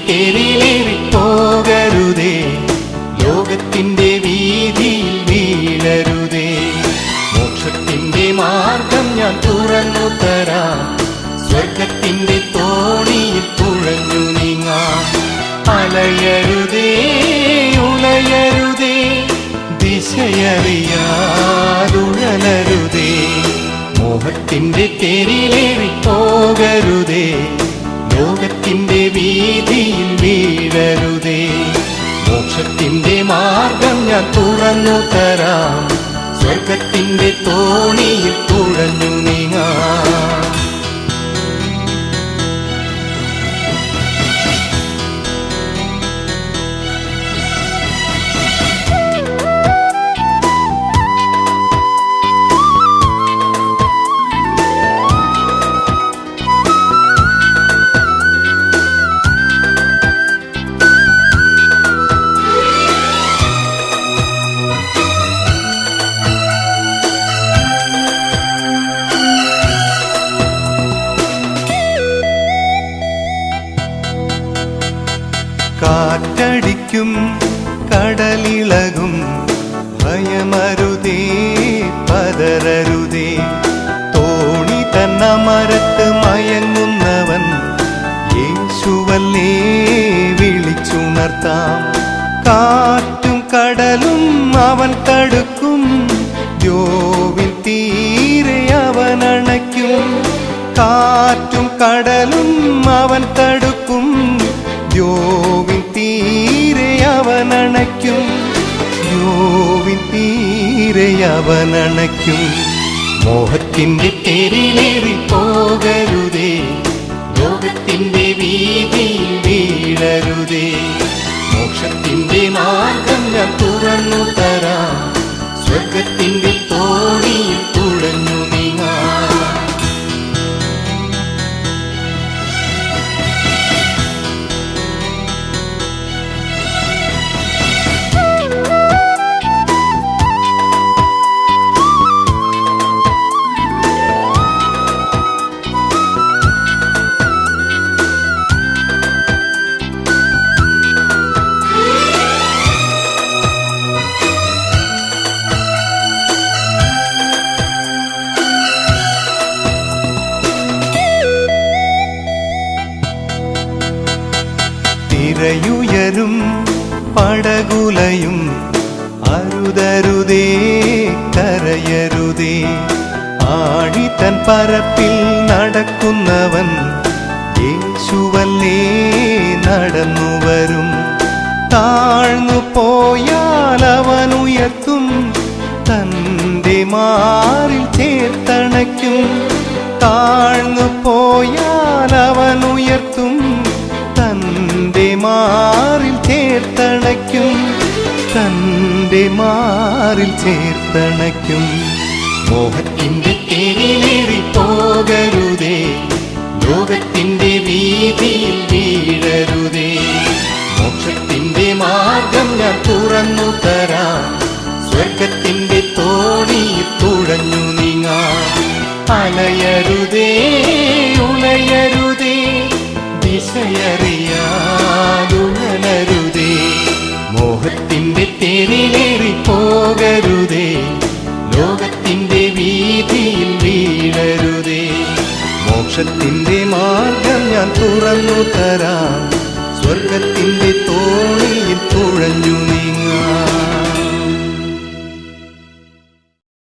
തേരിലേറി പോകരുതേ, ലോകത്തിന്റെ വീതിയിൽ വീഴരുതേ. മോക്ഷത്തിന്റെ മാർഗം ഞാൻ തുറന്നു തരാം, സ്വർഗത്തിന്റെ തോണിയിൽ തുഴഞ്ഞു നീങ്ങാം. അലയരുതേ ഉലയരുതേ, ദിശയറിയാതുഴലരുതേ. മോഹത്തിന്റെ തേരിലേറി പോകരുതേ, ലോകത്തിന്റെ വീതിയിൽ വീഴരുതേ. മോക്ഷത്തിന്റെ മാർഗം ഞാൻ തുറന്നു തരാം, സ്വർഗത്തിന്റെ തോണിയിൽ തുഴഞ്ഞു നീങ്ങാം. കാറ്റടിക്കും കടലിളകും, ഭയമരുതേ പതരരുതേ. തോണി തന്നമരത്ത് മയങ്ങുന്നവൻ യേശുവല്ലേ വിളിച്ചുണർത്താം. കാറ്റും കടലും അവൻ തടുക്കും, ദ്യോവിൻ തീരെ അവൻ അണയ്ക്കും. കാറ്റും കടലും അവൻ തടുക്കും, ദ്യോവിൻ തീരെ അവൻ അണയ്ക്കും. ദ്യോവിൻ തീരെ അവൻ അണയ്ക്കും. മോഹത്തിന്റെ തേരിലേറി പോകരുതേ, ലോകത്തിന്റെ വീതിയിൽ വീഴരുതേ. മോക്ഷത്തിന്റെ മാർഗം ഞാൻ തുറന്നു തരാം, സ്വർഗത്തിന്റെ തോണിയിൽ തുഴഞ്ഞു നീങ്ങാം. തിരയുയരും പടകുലയും അരുതരുതേ കരയരുതേ. ആഴിതൻ പരപ്പിൽ നടക്കുന്നവൻ യേശുവല്ലേ നടന്നുവരും. താഴ്ന്നു പോയാൽ അവൻ ഉയർത്തും, തന്റെ മാറിൽ ചേർത്തണയ്ക്കും. താഴ്ന്നു പോയാൽ അവൻ ഉയർത്തും, തന്റെ മാറിൽ ചേർത്തണയ്ക്കും. തന്റെ മാറിൽ ചേർത്തണയ്ക്കും. മോഹത്തിന്റെ തേരിലേറി പോകരുതേ, ലോകത്തിന്റെ വീതിയിൽ വീഴരുതേ. മോക്ഷത്തിന്റെ മാർഗം ഞാൻ തുറന്നു തരാം, സ്വർഗത്തിന്റെ തോണിയിൽ തുഴഞ്ഞു നീങ്ങാം. അലയരുതേ ഉലയരുതേ, ദിശയറിയാതുഴലരുതേ. മോഹത്തിന്റെ തേരിലേറി പോകരുതേ, ലോകത്തിന്റെ വീതിയിൽ വീഴരുതേ. മോക്ഷത്തിന്റെ മാർഗം ഞാൻ തുറന്നു തരാം, സ്വർഗത്തിന്റെ തോണിയിൽ തുഴഞ്ഞു നീ